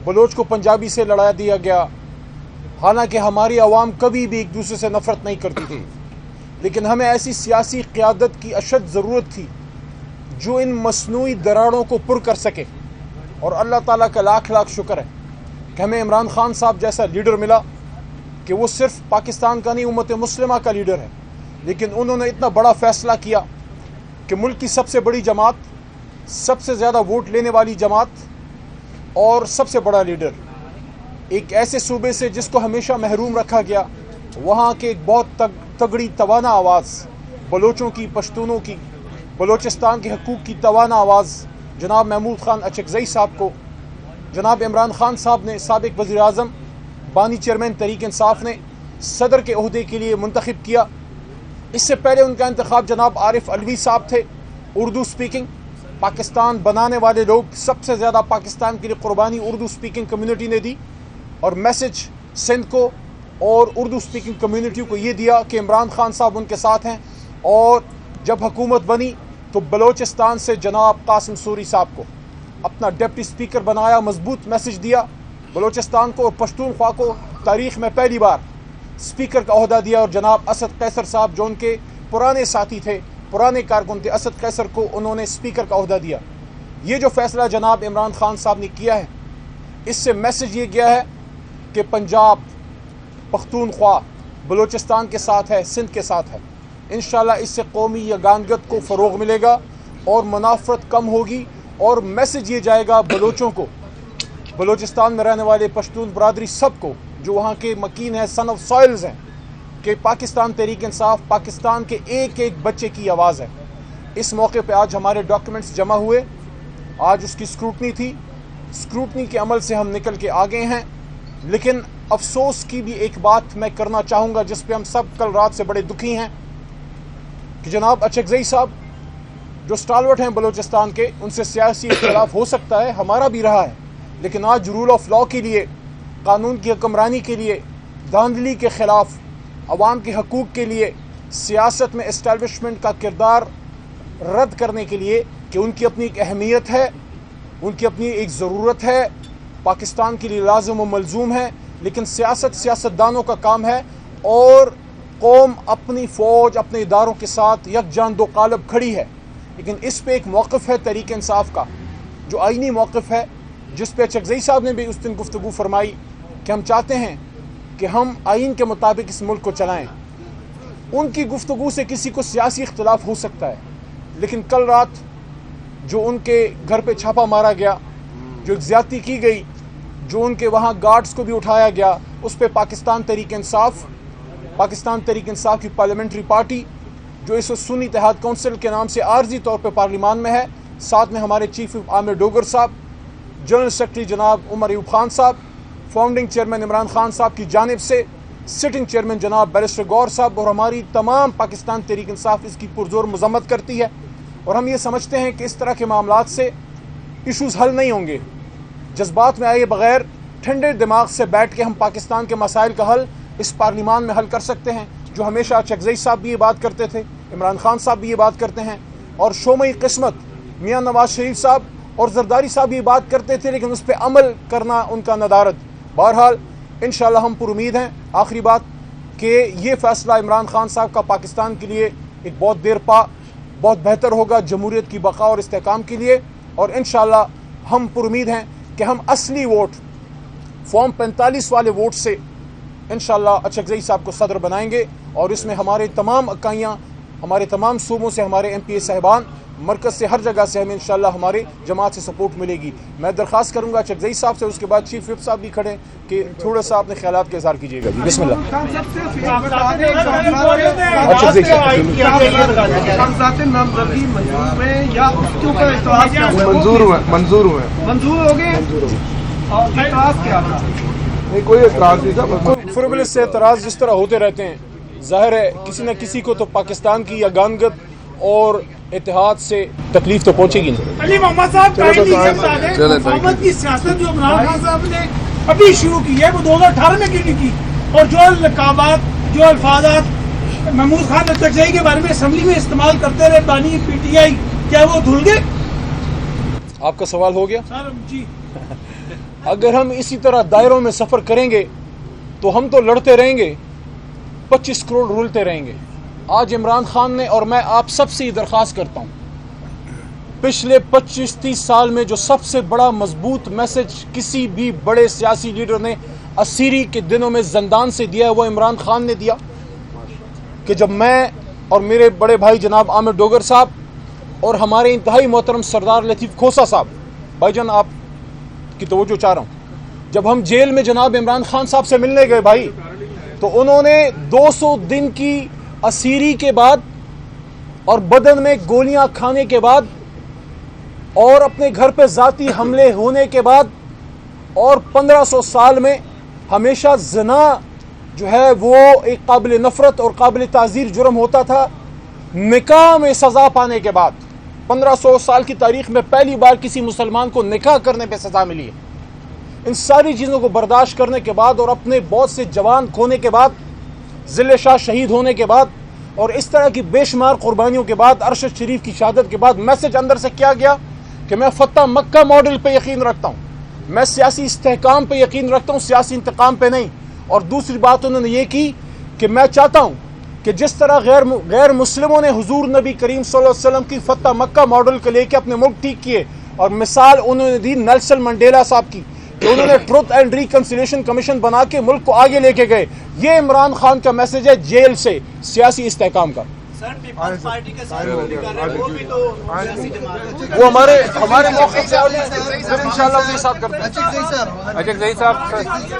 Bloch को पंजाबी से लड़ा दिया गया। हालांकि हमारी आवाम कभी भी एक दूसरे से नफ़रत नहीं करती थी, लेकिन हमें ऐसी सियासी क़यादत की अशद ज़रूरत थी जो इन मसनूई दरारों को पुर कर सके। और अल्लाह ताला का लाख लाख शुक्र है कि हमें इमरान खान साहब जैसा लीडर मिला कि वो सिर्फ पाकिस्तान का नहीं, उम्मत मुस्लिमा का लीडर है। लेकिन उन्होंने इतना बड़ा फ़ैसला किया कि मुल्क की सबसे बड़ी जमात, सबसे ज़्यादा वोट लेने वाली जमात और सबसे बड़ा लीडर, एक ऐसे सूबे से जिसको हमेशा महरूम रखा गया, वहाँ के एक बहुत तगड़ी तवाना आवाज़ बलोचों की, पश्तूनों की, बलोचिस्तान के हकूक़ की तवाना आवाज़ जनाब महमूद खान अचकज़ई साहब को जनाब इमरान खान साहब ने, साबिक़ वज़ीर आज़म, बानी चेयरमैन तहरीक इंसाफ ने सदर के ओहदे के लिए मुंतखब किया। इससे पहले उनका इंतखाब जनाब आरिफ अलवी साहब थे, उर्दू स्पीकिंग, पाकिस्तान बनाने वाले लोग, सबसे ज़्यादा पाकिस्तान के लिए कुर्बानी उर्दू स्पीकिंग कम्यूनिटी ने दी। और मैसेज सिंध को और उर्दू स्पीकिंग कम्यूनिटी को ये दिया कि इमरान खान साहब उनके साथ हैं। और जब हुकूमत बनी तो बलोचिस्तान से जनाब कासिम सूरी साहब को अपना डिप्टी स्पीकर बनाया, मजबूत मैसेज दिया बलोचिस्तान को। और पश्तूनख्वा को तारीख़ में पहली बार स्पीकर का ओहदा दिया। और जनाब असद कैसर साहब जो उनके पुराने साथी थे, पुराने कारकुन थे, असद कैसर को उन्होंने स्पीकर का ओहदा दिया। ये जो फ़ैसला जनाब इमरान खान साहब ने किया है, इससे मैसेज ये गया है कि पंजाब, पख्तूनख्वा बलोचिस्तान के साथ है, सिंध के साथ है। इंशाल्लाह इससे कौमी यगानगत को फ़रोग़ मिलेगा और मुनाफ़रत कम होगी। और मैसेज ये जाएगा बलोचों को, बलोचिस्तान में रहने वाले पश्तून बरादरी सबको जो वहाँ के मकीन हैं, सन ऑफ सॉइल्स हैं, कि पाकिस्तान तहरीक इंसाफ पाकिस्तान के एक एक बच्चे की आवाज़ है। इस मौके पे आज हमारे डॉक्यूमेंट्स जमा हुए, आज उसकी स्क्रूटनी थी, स्क्रूटनी के अमल से हम निकल के आ गए हैं। लेकिन अफसोस की भी एक बात मैं करना चाहूँगा जिस पे हम सब कल रात से बड़े दुखी हैं कि जनाब अचकज़ई साहब जो स्टालवर्ट हैं बलोचिस्तान के, उनसे सियासी इख्तिलाफ हो सकता है, हमारा भी रहा है, लेकिन आज रूल ऑफ लॉ के लिए, कानून की हुक्मरानी के लिए, धांधली के ख़िलाफ़, अवाम के हकूक़ के लिए, सियासत में इस्टेब्लिशमेंट का किरदार रद्द करने के लिए कि उनकी अपनी एक अहमियत है, उनकी अपनी एक ज़रूरत है, पाकिस्तान के लिए लाज़िम व मलज़ूम है। लेकिन सियासत सियासतदानों का काम है और कौम अपनी फ़ौज, अपने इदारों के साथ यकजान दो कालब खड़ी है। लेकिन इस पे एक मौक़िफ़ है तहरीक इंसाफ का जो आईनी मौक़िफ़ है, जिस पे अचकज़ई साहब ने भी उस दिन गुफ्तगू फरमाई कि हम चाहते हैं कि हम आइन के मुताबिक इस मुल्क को चलाएँ। उनकी गुफ्तगू से किसी को सियासी इख्तिलाफ हो सकता है, लेकिन कल रात जो उनके घर पे छापा मारा गया, जो एक ज़्यादती की गई, जो उनके वहाँ गार्ड्स को भी उठाया गया, उस पर पाकिस्तान तहरीक इंसाफ की पार्लियामेंट्री पार्टी जो इस सुन्नी इत्तेहाद काउंसिल के नाम से आर्जी तौर पर पार्लिमान में है, साथ में हमारे चीफ आमिर डोगर साहब, जनरल सेक्रेटरी जनाब उमर अयूब खान साहब, फाउंडिंग चेयरमैन इमरान खान साहब की जानिब से सिटिंग चेयरमैन जनाब बैरिस्टर गौर साहब और हमारी तमाम पाकिस्तान तहरीक इंसाफ इसकी पुरजोर मजम्मत करती है। और हम ये समझते हैं कि इस तरह के मामलात से इशूज़ हल नहीं होंगे। जज्बात में आए बग़ैर ठंडे दिमाग से बैठ के हम पाकिस्तान के मसाइल का हल इस पार्लिमान में हल कर सकते हैं, जो हमेशा अचकज़ई साहब भी ये बात करते थे, इमरान खान साहब भी ये बात करते हैं, और शोमई किस्मत मियाँ नवाज शरीफ साहब और जरदारी साहब ये बात करते थे, लेकिन उस पर अमल करना उनका नदारद। बहरहाल इंशाल्लाह हम पर उम्मीद हैं, आखिरी बात, कि ये फ़ैसला इमरान खान साहब का पाकिस्तान के लिए एक बहुत देर पा बहुत बेहतर होगा जमहूरियत की बका और इस्तेहकाम के लिए। और इंशाल्लाह हम पर उम्मीद हैं कि हम असली वोट, फॉर्म 45 वाले वोट से इंशाल्लाह अचकज़ई साहब को सदर बनाएंगे। और इसमें हमारे तमाम इकाइयाँ, हमारे तमाम सूबों से हमारे MPA साहिबान, मरकज़ से, हर जगह से हमें इंशाल्लाह हमारे जमात से सपोर्ट मिलेगी। मैं दरख्वास्त करूँगा अचकज़ई साहब से, उसके बाद चीफ विप साहब भी खड़े, कि थोड़ा सा अपने ख्यालात का इज़हार कीजिएगा। बिस्मिल्लाह। मंजूर हो गए, कोई एतराज़ नहीं था। फ्रिवलेस से एतराज़ जिस तरह होते रहते हैं, ज़ाहिर है किसी न किसी को तो पाकिस्तान की यगानगत और इत्तेहाद से तकलीफ तो पहुंचेगी नहीं। अली मोहम्मद साहब, हुकूमत की सियासत जो इमरान खान साहब ने अभी शुरू की है वो 2018 में क्यों नहीं की? और जो लकाबात, जो अल्फाजात महमूद खान अचकज़ई के बारे में असम्बली में इस्तेमाल करते रहे बानी PTI, क्या वो धुल गए? आपका सवाल हो गया सर? जी اگر ہم اسی طرح دائروں میں سفر کریں گے تو ہم تو لڑتے رہیں گے، 25 کروڑ رولتے رہیں گے۔ آج عمران خان نے، اور میں آپ سب سے یہ درخواست کرتا ہوں، پچھلے 25-30 سال میں جو سب سے بڑا مضبوط میسج کسی بھی بڑے سیاسی لیڈر نے اسیری کے دنوں میں زندان سے دیا ہے وہ عمران خان نے دیا، کہ جب میں اور میرے بڑے بھائی جناب عامر ڈوگر صاحب اور ہمارے انتہائی محترم سردار لطیف کھوسا صاحب، بھائی جان آپ کی توجہ چاہ رہا ہوں، جب ہم جیل میں جناب عمران خان صاحب سے ملنے گئے بھائی، تو انہوں نے 200 دن کی اسیری کے بعد اور بدن میں گولیاں کھانے کے بعد اور اپنے گھر پہ ذاتی حملے ہونے کے بعد اور 1500 سال میں ہمیشہ زنا جو ہے وہ ایک قابل نفرت اور قابل تعزیر جرم ہوتا تھا، نکاح میں سزا پانے کے بعد 1500 سال کی تاریخ میں پہلی بار کسی مسلمان کو نکاح کرنے پہ سزا ملی ہے۔ ان ساری چیزوں کو برداشت کرنے کے بعد اور اپنے بہت سے جوان کھونے کے بعد، ذل شاہ شہید ہونے کے بعد اور اس طرح کی بے شمار قربانیوں کے بعد، ارشد شریف کی شہادت کے بعد میسج اندر سے کیا گیا کہ میں فتح مکہ ماڈل پہ یقین رکھتا ہوں، میں سیاسی استحکام پہ یقین رکھتا ہوں، سیاسی انتقام پہ نہیں۔ اور دوسری بات انہوں نے یہ کی کہ میں چاہتا ہوں کہ جس طرح غیر مسلموں نے حضور نبی کریم صلی اللہ علیہ وسلم کی فتح مکہ ماڈل کو لے کے اپنے ملک ٹھیک کیے، اور مثال انہوں نے دی نیلسن منڈیلا صاحب کی کہ انہوں نے ٹروتھ اینڈ ریکنسیلیشن کمیشن بنا کے ملک کو آگے لے کے گئے۔ یہ عمران خان کا میسج ہے جیل سے سیاسی استحکام کا۔ وہ ہمارے موقع سے انشاءاللہ ان کے ساتھ کرتے ہیں۔